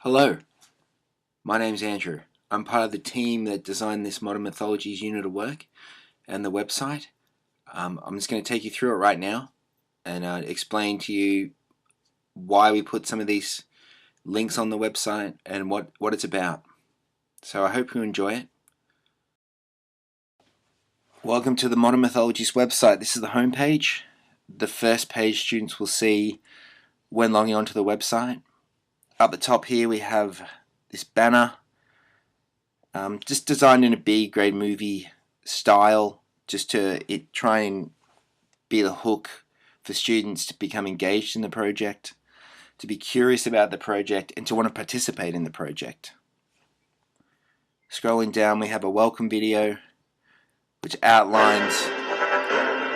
Hello, my name's Andrew. I'm part of the team that designed this Modern Mythologies unit of work and the website. I'm just going to take you through it right now and explain to you why we put some of these links on the website and what it's about. So I hope you enjoy it. Welcome to the Modern Mythologies website. This is the home page. The first page students will see when logging onto the website. Up the top here we have this banner, just designed in a B grade movie style, just to try and be the hook for students to become engaged in the project, to be curious about the project, and to want to participate in the project. Scrolling down, we have a welcome video which outlines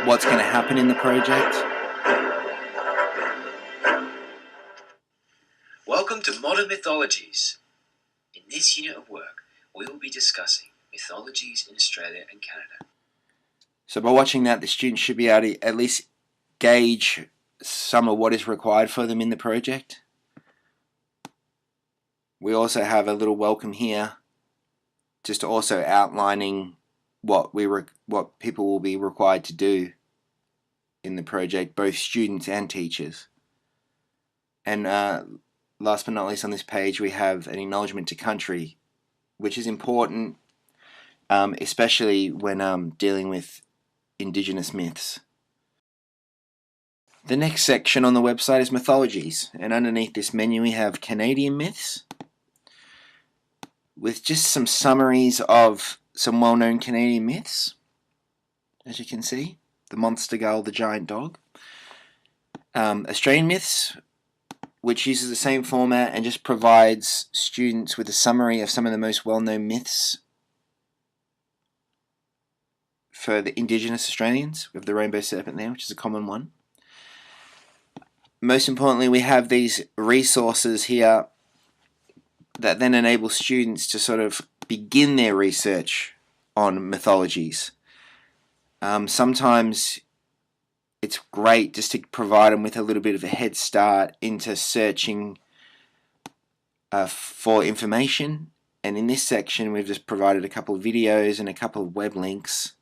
what's going to happen in the project. Welcome to Modern Mythologies. In this unit of work, we will be discussing mythologies in Australia and Canada. So by watching that, the students should be able to at least gauge some of what is required for them in the project. We also have a little welcome here, just also outlining what people will be required to do in the project, both students and teachers. And last but not least, on this page we have an acknowledgement to country, which is important, especially when dealing with Indigenous myths. The next section on the website is Mythologies, and underneath this menu we have Canadian myths, with just some summaries of some well-known Canadian myths. As you can see, the monster gull, the giant dog. Australian myths, which uses the same format and just provides students with a summary of some of the most well-known myths for the Indigenous Australians. We have the rainbow serpent there, which is a common one. Most importantly, we have these resources here that then enable students to sort of begin their research on mythologies. Sometimes it's great just to provide them with a little bit of a head start into searching for information. And in this section, we've just provided a couple of videos and a couple of web links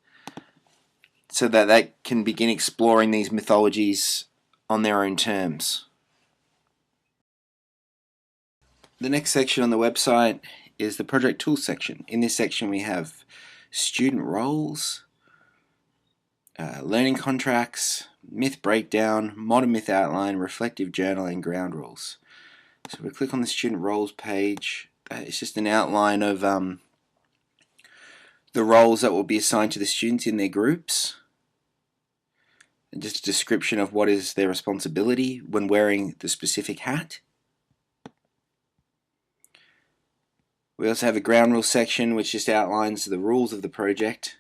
so that they can begin exploring these mythologies on their own terms. The next section on the website is the project tools section. In this section we have student roles, learning contracts, myth breakdown, modern myth outline, reflective journal, and ground rules. So we click on the student roles page. It's just an outline of the roles that will be assigned to the students in their groups, and just a description of what is their responsibility when wearing the specific hat. We also have a ground rules section which just outlines the rules of the project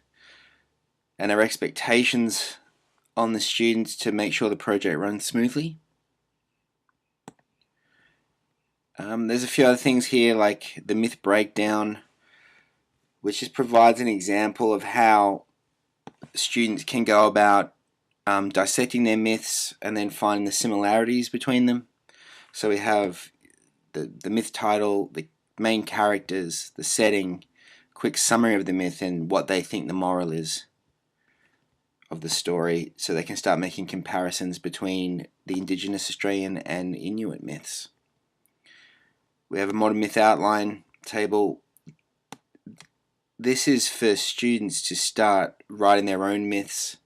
and our expectations on the students to make sure the project runs smoothly. There's a few other things here like the myth breakdown, which just provides an example of how students can go about dissecting their myths and then finding the similarities between them. So we have the myth title, the main characters, the setting, quick summary of the myth, and what they think the moral is of the story, so they can start making comparisons between the Indigenous Australian and Inuit myths. We have a modern myth outline table. This is for students to start writing their own myths.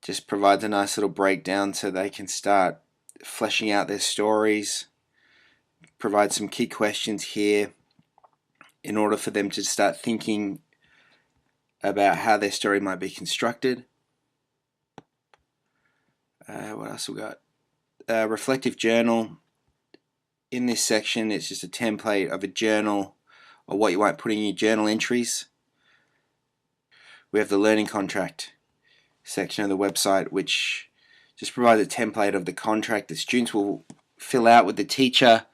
Just provides a nice little breakdown so they can start fleshing out their stories. Provide some key questions here in order for them to start thinking about how their story might be constructed. What else we got? Reflective journal. In this section, it's just a template of a journal or what you might put in your journal entries. We have the learning contract section of the website, which just provides a template of the contract that students will fill out with the teacher.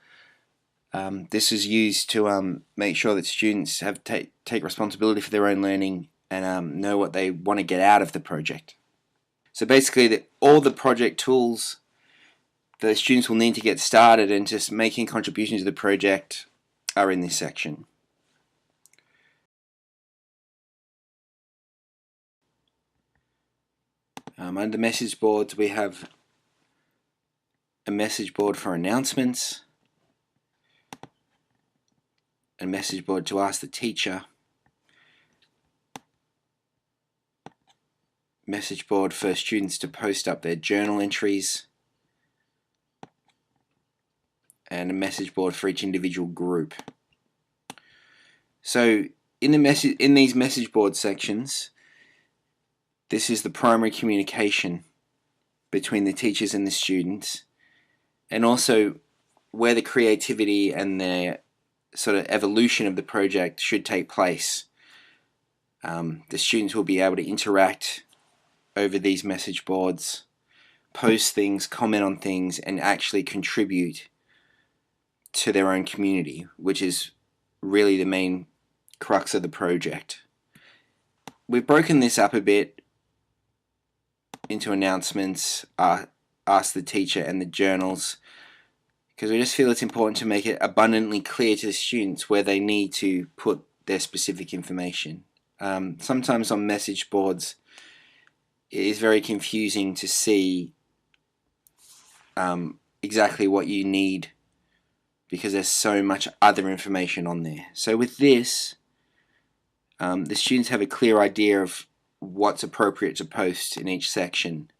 This is used to make sure that students have take responsibility for their own learning and know what they want to get out of the project. So basically all the project tools the students will need to get started and just making contributions to the project are in this section. Under message boards, we have a message board for announcements, a message board to ask the teacher, message board for students to post up their journal entries, and a message board for each individual group. So in these message board sections, this is the primary communication between the teachers and the students, and also where the creativity and the sort of evolution of the project should take place. The students will be able to interact over these message boards, post things, comment on things, and actually contribute to their own community, which is really the main crux of the project. We've broken this up a bit into announcements, ask the teacher, and the journals, because we just feel it's important to make it abundantly clear to the students where they need to put their specific information. Sometimes on message boards it is very confusing to see exactly what you need, because there's so much other information on there. So with this, the students have a clear idea of what's appropriate to post in each section.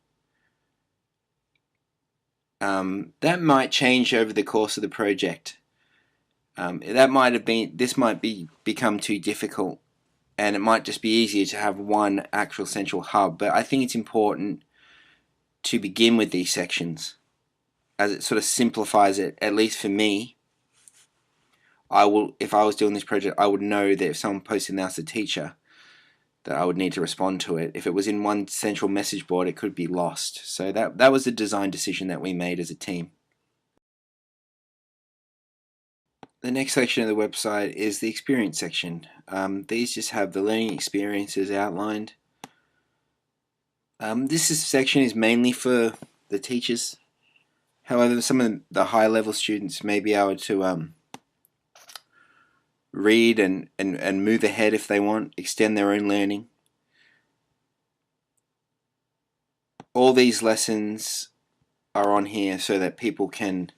That might change over the course of the project. This might become too difficult, and it might just be easier to have one actual central hub. But I think it's important to begin with these sections, as it sort of simplifies it. At least for me, if I was doing this project, I would know that if someone posted and asked the teacher, that I would need to respond to it. If it was in one central message board, it could be lost. So that was a design decision that we made as a team. The next section of the website is the experience section. These just have the learning experiences outlined. This section is mainly for the teachers. However, some of the high level students may be able to read and move ahead if they want, extend their own learning. All these lessons are on here so that people can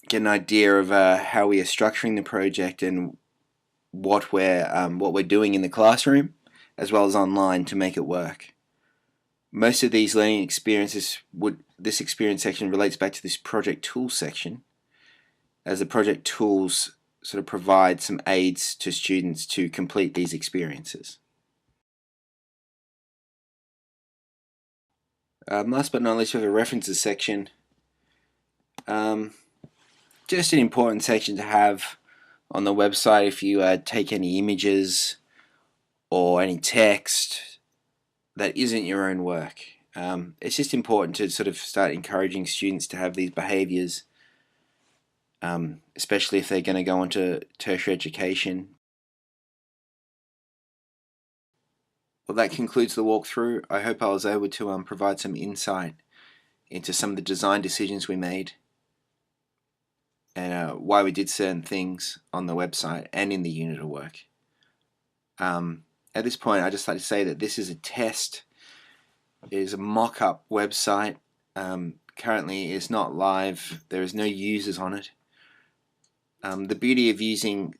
get an idea of how we are structuring the project and what we're doing in the classroom as well as online to make it work. Most of these learning experiences this experience section relates back to this project tools section, as the project tools sort of provide some aids to students to complete these experiences. Last but not least, we have a references section. Just an important section to have on the website if you take any images or any text that isn't your own work. It's just important to sort of start encouraging students to have these behaviours, especially if they're going to go into tertiary education. Well, that concludes the walkthrough. I hope I was able to provide some insight into some of the design decisions we made and why we did certain things on the website and in the unit of work. At this point, I'd just like to say that this is a test. It is a mock-up website. Currently, it's not live. There is no users on it. The beauty of using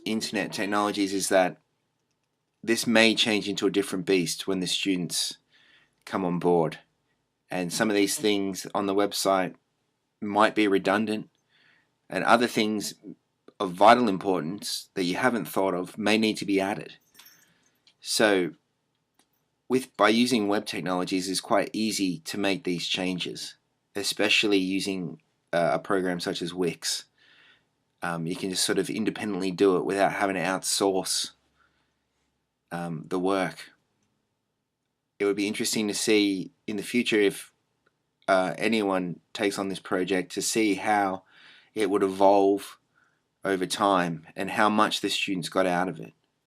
internet technologies is that this may change into a different beast when the students come on board. And some of these things on the website might be redundant, and other things of vital importance that you haven't thought of may need to be added. So by using web technologies, it's quite easy to make these changes, especially using a program such as Wix. You can just sort of independently do it without having to outsource the work. It would be interesting to see in the future if anyone takes on this project, to see how it would evolve over time and how much the students got out of it.